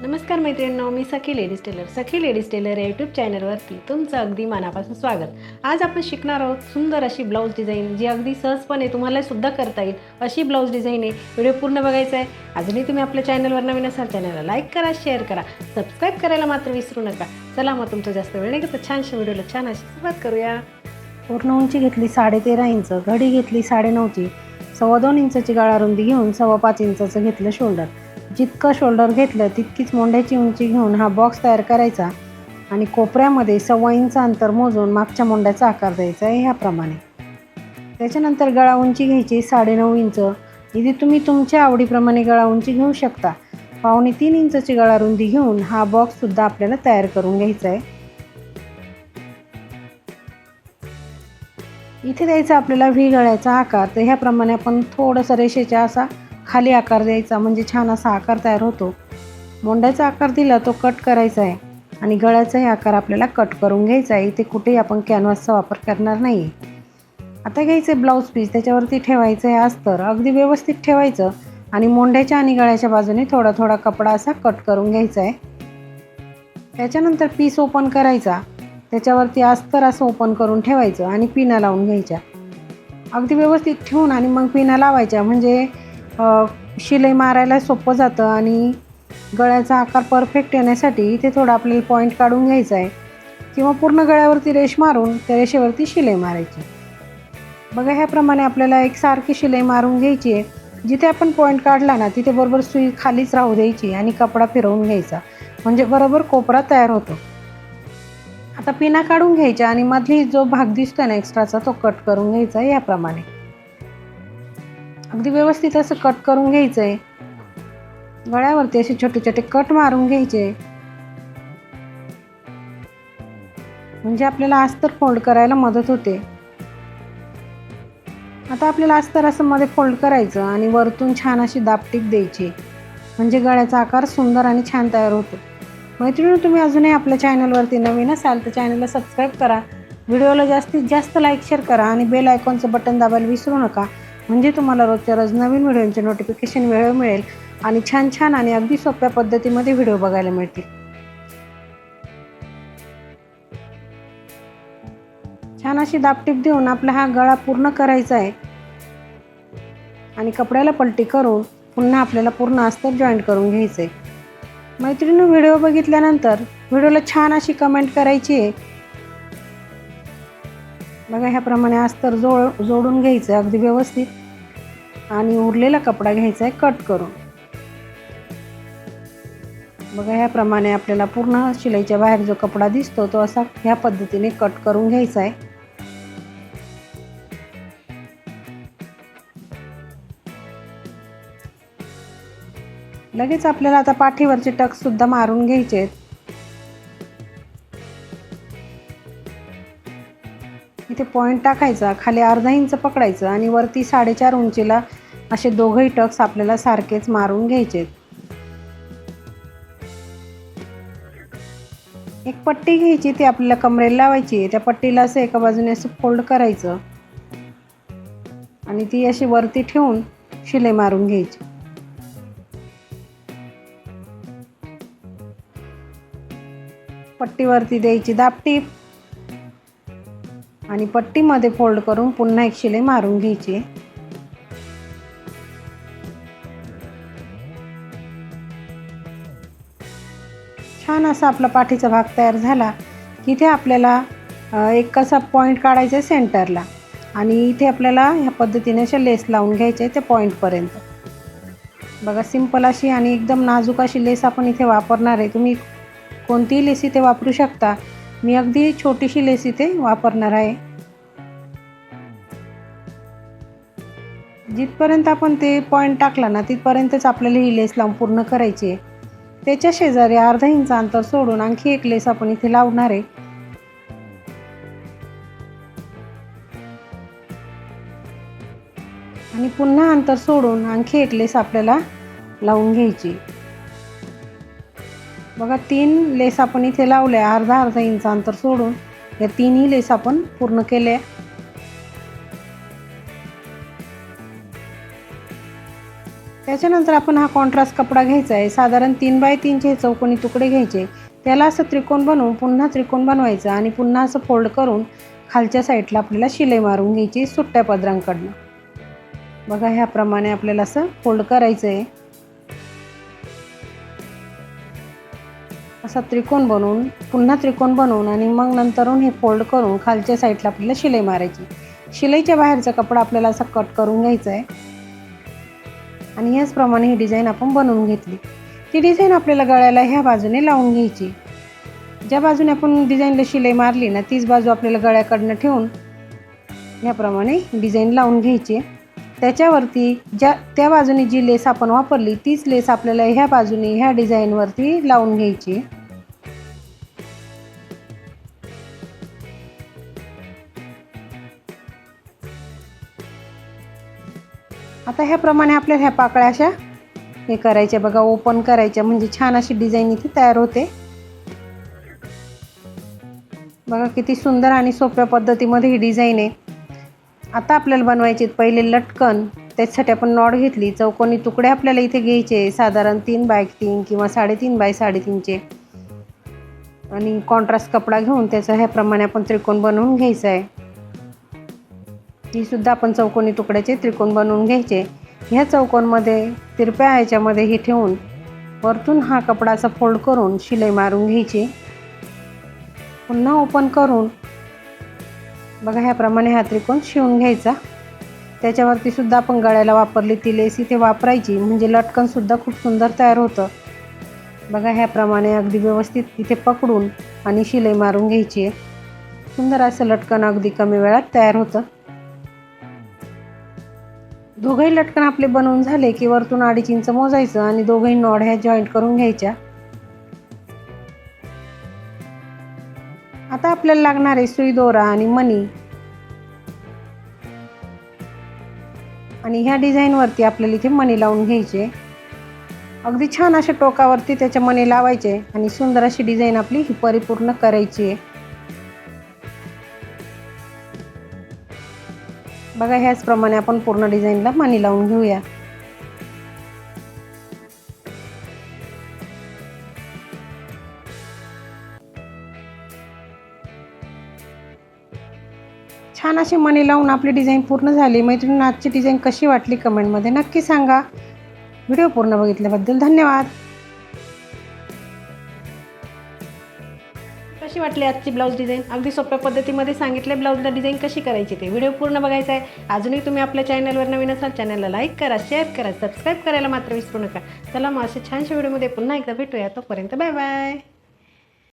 नमस्कार मैत्रिणींनो, मी सखी ladies tailor. सखी ladies tailor या यूट्यूब चॅनलवरती तुमचं अगदी मनापासून स्वागत. आज आपण शिकणार आहोत सुंदर अशी ब्लाऊज डिझाईन, जी अगदी सहजपणे तुम्हाला सुद्धा करता येईल अशी ब्लाऊज डिझाईन आहे. व्हिडिओ पूर्ण बघायचा आहे. अजूनही तुम्ही आपल्या चॅनलवर नवीन असाल, चॅनलला लाईक करा, शेअर करा, सबस्क्राईब करायला मात्र विसरू नका. चला मग तुमचं जास्त वेळ नाही घेता छानशा व्हिडिओला छान अशी सुरुवात करूया. पूर्ण उंची घेतली 13.5 इंच, घडी घेतली 9.5ची, 2.25 इंचाची गळा रुंदी घेऊन 5.25 इंचाचं घेतलं शोल्डर. जितकं शोल्डर घेतलं तितकीच मोंढ्याची उंची घेऊन हा बॉक्स तयार करायचा आणि कोपऱ्यामध्ये 1.25 इंच अंतर मोजून मागच्या मोंढ्याचा आकार द्यायचा आहे ह्याप्रमाणे. त्याच्यानंतर गळा उंची घ्यायची 9.5 इंच. इथे तुम्ही तुमच्या आवडीप्रमाणे गळा उंची घेऊ शकता. 2.25 इंचाची गळा रुंदी घेऊन हा बॉक्ससुद्धा आपल्याला तयार करून घ्यायचा आहे. इथे द्यायचा आपल्याला व्ही गळ्याचा आकार. तर ह्याप्रमाणे आपण थोडंसं रेषेच्या असा खाली आकार द्यायचा, म्हणजे छान असा आकार तयार होतो. मोंड्याचा आकार दिला तो कट करायचा आहे आणि गळ्याचाही आकार आपल्याला कट करून घ्यायचा आहे. इथे कुठेही आपण कॅनव्हासचा वापर करणार नाही. आता घ्यायचं आहे ब्लाऊज पीस, त्याच्यावरती ठेवायचं आहे अस्तर. अगदी व्यवस्थित ठेवायचं आणि मोंढ्याच्या आणि गळ्याच्या बाजूने थोडा थोडा कपडा असा कट करून घ्यायचा आहे. त्याच्यानंतर पीस ओपन करायचा, त्याच्यावरती अस्तर असं ओपन करून ठेवायचं आणि पिना लावून घ्यायच्या. अगदी व्यवस्थित ठेवून आणि मग पिना लावायच्या, म्हणजे शिलाई मारायला सोपं जातं. आणि गळ्याचा आकार परफेक्ट येण्यासाठी इथे थोडा आपल्याला पॉईंट काढून घ्यायचा आहे किंवा पूर्ण गळ्यावरती रेष मारून त्या रेषेवरती शिलाई मारायची. बघा, ह्याप्रमाणे आपल्याला एकसारखी शिलाई मारून घ्यायची आहे. जिथे आपण पॉईंट काढला ना तिथे बरोबर सुई खालीच राहू द्यायची आणि कपडा फिरवून घ्यायचा, म्हणजे बरोबर कोपरा तयार होतो. आता पिना काढून घ्यायच्या आणि मधली जो भाग दिसतो ना एक्स्ट्राचा तो कट करून घ्यायचा आहे याप्रमाणे. अगदी व्यवस्थित असं कट करून घ्यायचं आहे. गळ्यावरती असे छोटे छोटे कट मारून घ्यायचे, म्हणजे आपल्याला अस्तर फोल्ड करायला मदत होते. आता आपल्याला अस्तर असं मध्ये फोल्ड करायचं आणि वरतून छान अशी दाबटीप द्यायची, म्हणजे गळ्याचा आकार सुंदर आणि छान तयार होतो. मैत्रिणी, तुम्ही अजूनही आपल्या चॅनलवरती नवीन असाल तर चॅनलला सबस्क्राईब करा, व्हिडिओला जास्तीत जास्त लाईक शेअर करा आणि बेल आयकॉनचं बटन दाबायला विसरू नका, म्हणजे तुम्हाला रोजच्या रोज नवीन व्हिडिओचे नोटिफिकेशन वेळेवर मिळेल आणि छान छान आणि अगदी सोप्या पद्धतीमध्ये व्हिडिओ बघायला मिळतील. छान अशी दाबटीप देऊन आपला हा गळा पूर्ण करायचा आहे आणि कपड्याला पलटी करून पुन्हा आपल्याला पूर्ण अस्तर जॉईंट करून घ्यायचं आहे. मैत्रिणी, व्हिडिओ बघितल्यानंतर व्हिडिओला छान अशी कमेंट करायची आहे. बघा, ह्याप्रमाणे अस्तर जोडून घ्यायचं आहे अगदी व्यवस्थित आणि उरलेला कपडा घ्यायचा आहे कट करून. बघा, ह्याप्रमाणे आपल्याला पूर्ण शिलाईच्या बाहेर जो कपडा दिसतो तो असा ह्या पद्धतीने कट करून घ्यायचा आहे. लगेच आपल्याला आता पाठीवरचे टक्स सुद्धा मारून घ्यायचे आहेत. इथे पॉईंट टाकायचा, खाली अर्धा इंच पकडायचं आणि वरती 4.5 उंचीला असे दोघंही टक्स आपल्याला सारखेच मारून घ्यायचे. एक पट्टी घ्यायची, ती आपल्याला कमरेला लावायची. त्या पट्टीला असं एका बाजूने असं फोल्ड करायचं आणि ती अशी वरती ठेवून शिलाई मारून घ्यायची. पट्टीवरती द्यायची दाबटीप आणि पट्टीमध्ये फोल्ड करून पुन्हा एक शिलाई मारून घ्यायची. छान असा आपला पाठीचा भाग तयार झाला की इथे आपल्याला एक कसा पॉईंट काढायचा आहे सेंटरला आणि इथे आपल्याला ह्या पद्धतीने अशा लेस लावून घ्यायचे त्या पॉईंटपर्यंत. बघा, सिंपल अशी आणि एकदम नाजूक अशी लेस आपण इथे वापरणार आहे. तुम्ही कोणतीही लेस इथे वापरू शकता. मी अगदी छोटीशी लेस इथे वापरणार आहे. जिथपर्यंत आपण ते पॉईंट टाकला ना तिथपर्यंतच आपल्याला ही लेस लावून पूर्ण करायची आहे. त्याच्या शेजारी अर्धा इंच अंतर सोडून आणखी एक लेस आपण इथे लावणार आहे. आणि पुन्हा अंतर सोडून आणखी एक लेस आपल्याला लावून घ्यायची. बघा, 3 लेस आपण इथे लावल्या अर्धा इंच अंतर सोडून. या 3ही लेस आपण पूर्ण केल्या. त्याच्यानंतर आपण हा कॉन्ट्रास्ट कपडा घ्यायचा आहे. साधारण 3 बाय 3चे चौकोनी तुकडे घ्यायचे. त्याला असं त्रिकोण बनवून पुन्हा त्रिकोण बनवायचं आणि पुन्हा असं फोल्ड करून खालच्या साईडला आपल्याला शिलाई मारून घ्यायची सुट्ट्या पदरांकडनं. बघा ह्याप्रमाणे आपल्याला असं फोल्ड करायचं आहे. असा त्रिकोण बनवून पुन्हा त्रिकोण बनवून आणि मग नंतरून हे फोल्ड करून खालच्या साईडला आपल्याला शिलाई मारायची. शिलाईच्या बाहेरचा कपडा आपल्याला असा कट करून घ्यायचा आहे आणि याचप्रमाणे ही डिझाईन आपण बनवून घेतली. ती डिझाईन आपल्याला गळ्याला ह्या बाजूने लावून घ्यायची. ज्या बाजूने आपण डिझाईनला शिलाई मारली ना तीच बाजू आपल्याला गळ्याकडनं ठेवून याप्रमाणे डिझाईन लावून घ्यायची. त्याच्यावरती त्या बाजूने जी लेस आपण वापरली तीच लेस आपल्याला ह्या बाजूने ह्या डिझाईनवरती लावून घ्यायची. आता ह्याप्रमाणे आपल्याला ह्या पाकळ्या अशा हे करायच्या बघा, ओपन करायच्या म्हणजे छान अशी डिझाईन इथे तयार होते. बघा किती सुंदर आणि सोप्या पद्धतीमध्ये ही डिझाईन आहे. आता आपल्याला बनवायचे पहिले लटकन. त्याच्यासाठी आपण नॉट घेतली. चौकोनी तुकडे आपल्याला इथे घ्यायचे साधारण 3 बाय 3 किंवा 3.5 बाय 3.5चे आणि कॉन्ट्रास्ट कपडा घेऊन त्याचा ह्याप्रमाणे आपण त्रिकोण बनवून घ्यायचा आहे. ही सुद्धा आपण चौकोनी तुकड्याचे त्रिकोण बनवून घ्यायचे. ह्या चौकोनमध्ये तिरप्या ह्याच्यामध्ये हे ठेवून वरतून हा कपडा असा फोल्ड करून शिलाई मारून घ्यायची. पुन्हा ओपन करून बघा ह्याप्रमाणे हा त्रिकोण शिवून घ्यायचा. त्याच्यावरती सुद्धा आपण गळ्याला वापरली ती लेस इथे वापरायची म्हणजे लटकनसुद्धा खूप सुंदर तयार होतं. बघा ह्याप्रमाणे अगदी व्यवस्थित इथे पकडून आणि शिलाई मारून घ्यायची आहे. सुंदर असं लटकन अगदी कमी वेळात तयार होतं. दोघंही लटकन आपले बनवून झाले की वरतून 2.5 इंच मोजायचं आणि दोघंही नॉड ह्या जॉईंट करून घ्यायच्या. आता आपल्याला लागणार आहे सुई दोरा आणि मणी आणि ह्या डिझाईनवरती आपल्याला इथे मणी लावून घ्यायचे. अगदी छान अशा टोकावरती त्याचे मणी लावायचे आणि सुंदर अशी डिझाईन आपली ही परिपूर्ण करायची आहे. बघा ह्याचप्रमाणे आपण पूर्ण डिझाईनला मणी लावून घेऊया. छान अशी मणी लावून आपली डिझाईन पूर्ण झाली. मैत्रिणींना आजची डिझाईन कशी वाटली कमेंटमध्ये नक्की सांगा. व्हिडिओ पूर्ण बघितल्याबद्दल धन्यवाद. कशी वाटली आजची ब्लाऊज डिझाईन? अगदी सोप्या पद्धतीमध्ये सांगितले ब्लाऊजला डिझाईन कशी करायची ते. व्हिडिओ पूर्ण बघायचा आहे. अजूनही तुम्ही आपल्या चॅनलवर नवीन असाल चॅनलला लाईक करा, शेअर करा, सबस्क्राईब करायला मात्र विसरू नका. चला मग अशा छानशा व्हिडिओमध्ये पुन्हा एकदा भेटूया. तोपर्यंत बाय बाय.